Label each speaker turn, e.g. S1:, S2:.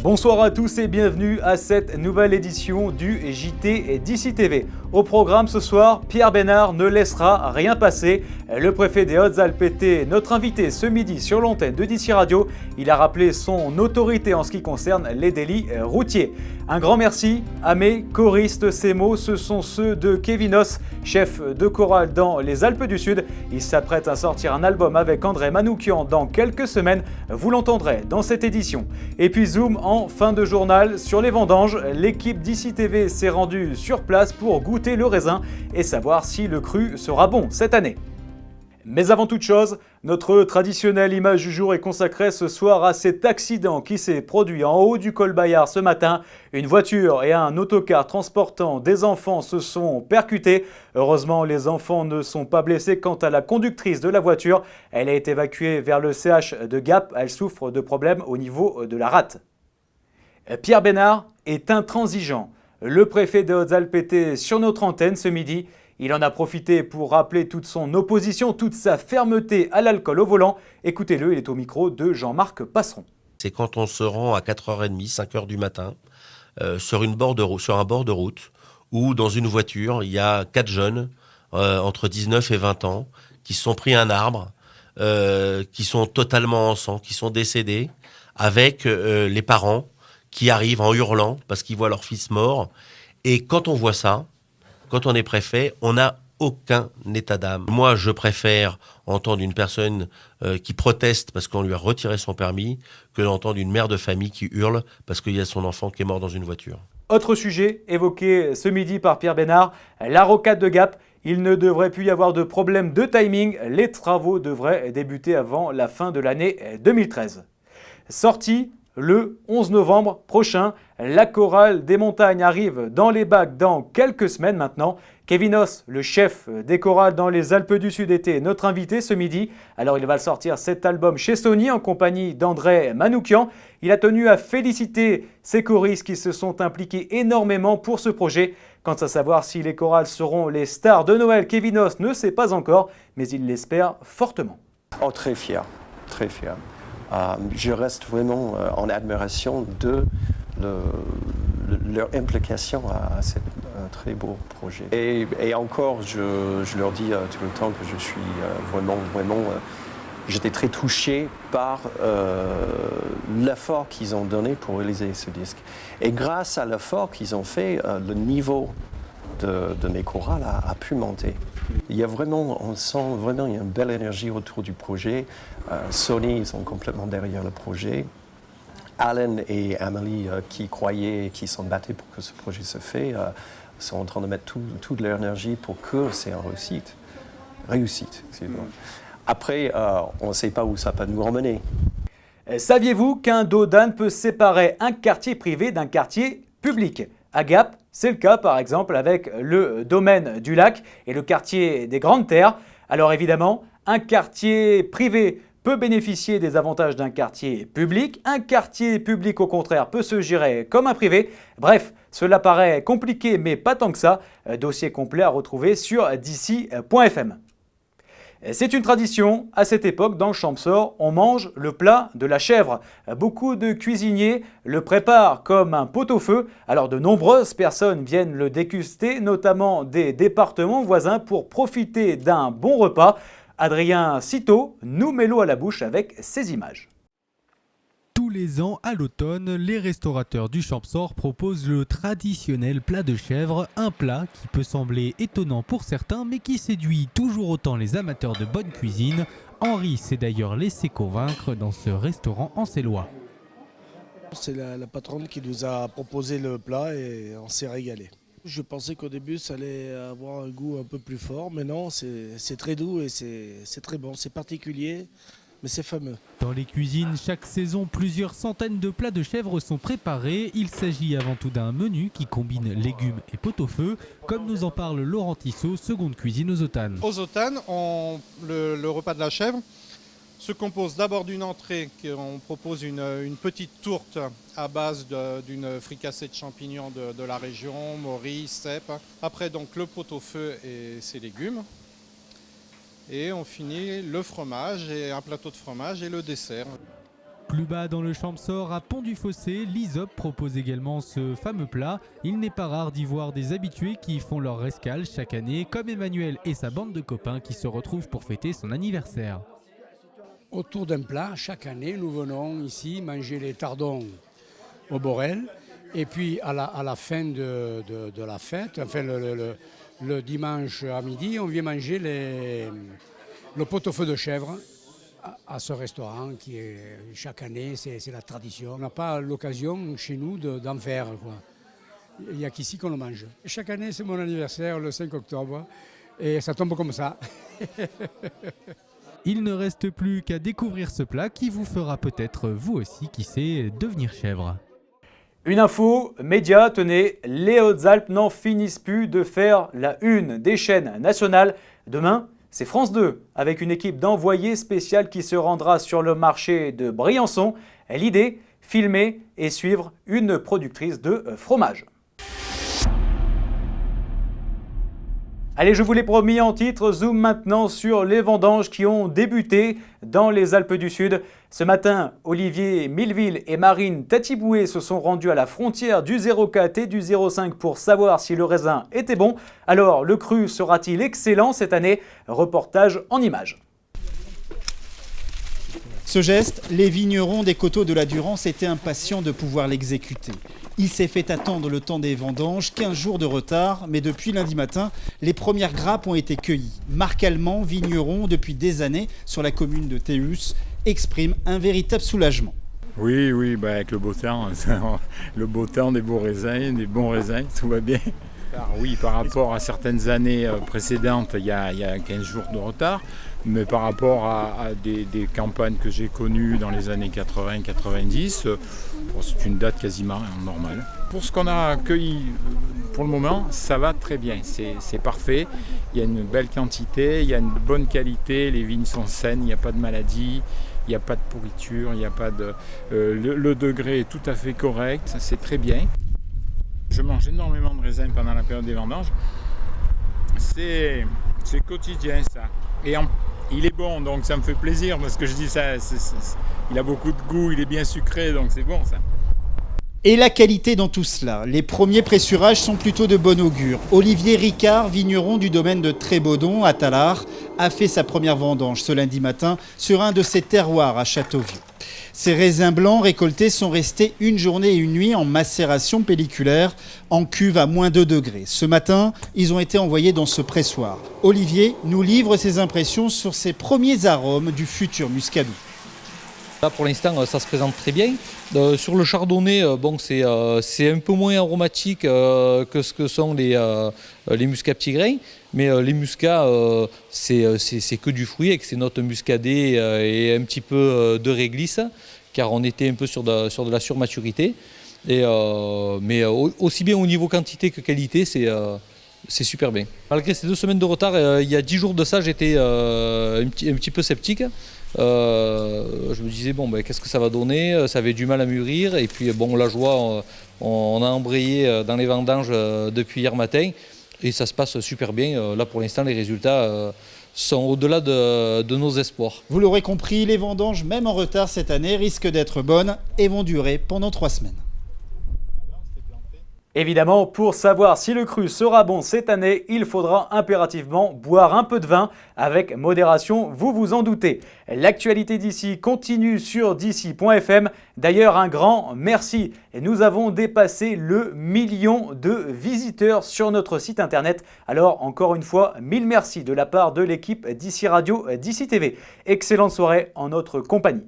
S1: Bonsoir à tous et bienvenue à cette nouvelle édition du JT d'Ici TV. Au programme ce soir, Pierre Bénard ne laissera rien passer. Le préfet des Hautes-Alpes était notre invité ce midi sur l'antenne de d'ici Radio. Il a rappelé son autorité en ce qui concerne les délits routiers. Un grand merci à mes choristes. Ces mots, ce sont ceux de Kevinos, chef de chorale dans les Alpes du Sud. Il s'apprête à sortir un album avec André Manoukian dans quelques semaines. Vous l'entendrez dans cette édition. Et puis zoom en fin de journal sur les vendanges. L'équipe d'Ici TV s'est rendue sur place pour goûter le raisin et savoir si le cru sera bon cette année. Mais avant toute chose, notre traditionnelle image du jour est consacrée ce soir à cet accident qui s'est produit en haut du col Bayard ce matin. Une voiture et un autocar transportant des enfants se sont percutés. Heureusement, les enfants ne sont pas blessés. Quant à la conductrice de la voiture, elle a été évacuée vers le CH de Gap. Elle souffre de problèmes au niveau de la rate. Pierre Bénard est intransigeant. Le préfet des Hautes-Alpes était sur notre antenne ce midi. Il en a profité pour rappeler toute son opposition, toute sa fermeté à l'alcool au volant. Écoutez-le, il est au micro de Jean-Marc Passeron.
S2: C'est quand on se rend à 4h30, 5h du matin, sur un bord de route, où dans une voiture, il y a 4 jeunes, entre 19 et 20 ans, qui se sont pris un arbre, qui sont totalement en sang, qui sont décédés, avec les parents qui arrivent en hurlant parce qu'ils voient leur fils mort. Et quand on voit ça, quand on est préfet, on n'a aucun état d'âme. Moi, je préfère entendre une personne qui proteste parce qu'on lui a retiré son permis que d'entendre une mère de famille qui hurle parce qu'il y a son enfant qui est mort dans une voiture.
S1: Autre sujet évoqué ce midi par Pierre Bénard, la rocade de Gap. Il ne devrait plus y avoir de problème de timing. Les travaux devraient débuter avant la fin de l'année 2013. Sortie le 11 novembre prochain, la chorale des montagnes arrive dans les bacs dans quelques semaines maintenant. Kevinos, le chef des chorales dans les Alpes du Sud, était notre invité ce midi. Alors il va sortir cet album chez Sony en compagnie d'André Manoukian. Il a tenu à féliciter ses choristes qui se sont impliqués énormément pour ce projet. Quant à savoir si les chorales seront les stars de Noël, Kevinos ne sait pas encore, mais il l'espère fortement.
S3: Oh, très fier, très fier. Je reste vraiment en admiration de leur implication à ce très beau projet. Et encore, je leur dis tout le temps que je suis vraiment, j'étais très touché par l'effort qu'ils ont donné pour réaliser ce disque. Et grâce à l'effort qu'ils ont fait, le niveau de mes chorales a pu monter. Il y a vraiment, on sent vraiment une belle énergie autour du projet. Sony, ils sont complètement derrière le projet. Alan et Amélie, qui croyaient et qui sont battus pour que ce projet se fasse, sont en train de mettre toute leur énergie pour que c'est une réussite. Après, on ne sait pas où ça peut nous emmener.
S1: Saviez-vous qu'un dos d'âne peut séparer un quartier privé d'un quartier public ? À Gap, c'est le cas par exemple avec le domaine du lac et le quartier des Grandes Terres. Alors évidemment, un quartier privé peut bénéficier des avantages d'un quartier public. Un quartier public au contraire peut se gérer comme un privé. Bref, cela paraît compliqué mais pas tant que ça. Dossier complet à retrouver sur dici.fm. C'est une tradition, à cette époque, dans le Champsaur, on mange le plat de la chèvre. Beaucoup de cuisiniers le préparent comme un pot-au-feu. Alors de nombreuses personnes viennent le déguster, notamment des départements voisins, pour profiter d'un bon repas. Adrien Citeau nous met l'eau à la bouche avec ces images.
S4: Tous les ans, à l'automne, les restaurateurs du Champsaur proposent le traditionnel plat de chèvre, un plat qui peut sembler étonnant pour certains, mais qui séduit toujours autant les amateurs de bonne cuisine. Henri s'est d'ailleurs laissé convaincre dans ce restaurant ancélois.
S5: C'est la patronne qui nous a proposé le plat et on s'est régalé. Je pensais qu'au début ça allait avoir un goût un peu plus fort, mais non, c'est très doux et c'est très bon, c'est particulier. Mais c'est fameux.
S4: Dans les cuisines, chaque saison, plusieurs centaines de plats de chèvre sont préparés. Il s'agit avant tout d'un menu qui combine légumes et pot-au-feu, comme nous en parle Laurent Tissot, seconde cuisine aux Otanes.
S6: Aux Otanes, le repas de la chèvre se compose d'abord d'une entrée, on propose une petite tourte à base d'une fricassée de champignons de la région, moris, cèpes. Après donc le pot-au-feu et ses légumes. Et on finit le fromage et un plateau de fromage et le dessert.
S4: Plus bas dans le Champsaur, à Pont-du-Fossé, l'ISOP propose également ce fameux plat. Il n'est pas rare d'y voir des habitués qui font leur escale chaque année, comme Emmanuel et sa bande de copains qui se retrouvent pour fêter son anniversaire.
S7: Autour d'un plat, chaque année, nous venons ici manger les tardons au Borel. Et puis à la fin de la fête, enfin le dimanche à midi, on vient manger le pot-au-feu de chèvre à ce restaurant qui est chaque année, c'est la tradition. On n'a pas l'occasion chez nous d'en faire, quoi. Il n'y a qu'ici qu'on le mange. Chaque année, c'est mon anniversaire, le 5 octobre, et ça tombe comme ça.
S4: Il ne reste plus qu'à découvrir ce plat qui vous fera peut-être, vous aussi, qui sait, devenir chèvre.
S1: Une info, média, tenez, les Hautes-Alpes n'en finissent plus de faire la une des chaînes nationales. Demain, c'est France 2, avec une équipe d'envoyés spéciales qui se rendra sur le marché de Briançon. L'idée, filmer et suivre une productrice de fromage. Allez, je vous l'ai promis en titre, zoom maintenant sur les vendanges qui ont débuté dans les Alpes du Sud. Ce matin, Olivier Milleville et Marine Tatiboué se sont rendus à la frontière du 04 et du 05 pour savoir si le raisin était bon. Alors, le cru sera-t-il excellent cette année? Reportage en images.
S8: Ce geste, les vignerons des coteaux de la Durance étaient impatients de pouvoir l'exécuter. Il s'est fait attendre le temps des vendanges, 15 jours de retard, mais depuis lundi matin, les premières grappes ont été cueillies. Marc Allemand, vigneron depuis des années sur la commune de Théus, exprime un véritable soulagement.
S9: Oui, avec le beau temps, des beaux raisins, des bons raisins, tout va bien. Oui, par rapport à certaines années précédentes, il y a 15 jours de retard, mais par rapport à des campagnes que j'ai connues dans les années 80-90, c'est une date quasiment normale. Pour ce qu'on a cueilli pour le moment, ça va très bien, c'est parfait. Il y a une belle quantité, il y a une bonne qualité, les vignes sont saines, il n'y a pas de maladie. Il n'y a pas de pourriture, il n'y a pas de... le degré est tout à fait correct, c'est très bien. Je mange énormément de raisins pendant la période des vendanges. C'est quotidien ça. Et il est bon, donc ça me fait plaisir parce que je dis ça, il a beaucoup de goût, il est bien sucré, donc c'est bon ça.
S8: Et la qualité dans tout cela. Les premiers pressurages sont plutôt de bon augure. Olivier Ricard, vigneron du domaine de Trébaudon à Tallard, a fait sa première vendange ce lundi matin sur un de ses terroirs à Châteauvieux. Ces raisins blancs récoltés sont restés une journée et une nuit en macération pelliculaire en cuve à moins 2 degrés. Ce matin, ils ont été envoyés dans ce pressoir. Olivier nous livre ses impressions sur ces premiers arômes du futur muscadou.
S10: Là pour l'instant ça se présente très bien. Sur le chardonnay, c'est un peu moins aromatique que ce que sont les muscats petits grains, mais les muscats c'est que du fruit avec ses notes muscadées et un petit peu de réglisse, car on était un peu sur de la surmaturité. Mais aussi bien au niveau quantité que qualité, c'est super bien. Malgré ces 2 semaines de retard, il y a 10 jours de ça, j'étais un petit peu sceptique. Je me disais, qu'est-ce que ça va donner? Ça avait du mal à mûrir. Et puis, la joie, on a embrayé dans les vendanges depuis hier matin. Et ça se passe super bien. Là, pour l'instant, les résultats sont au-delà de nos espoirs.
S8: Vous l'aurez compris, les vendanges, même en retard cette année, risquent d'être bonnes et vont durer pendant 3 semaines.
S1: Évidemment, pour savoir si le cru sera bon cette année, il faudra impérativement boire un peu de vin avec modération, vous vous en doutez. L'actualité d'ici continue sur d'ici.fm. D'ailleurs, un grand merci. Nous avons dépassé le 1 million de visiteurs sur notre site internet. Alors, encore une fois, 1000 merci de la part de l'équipe d'Ici Radio, d'Ici TV. Excellente soirée en notre compagnie.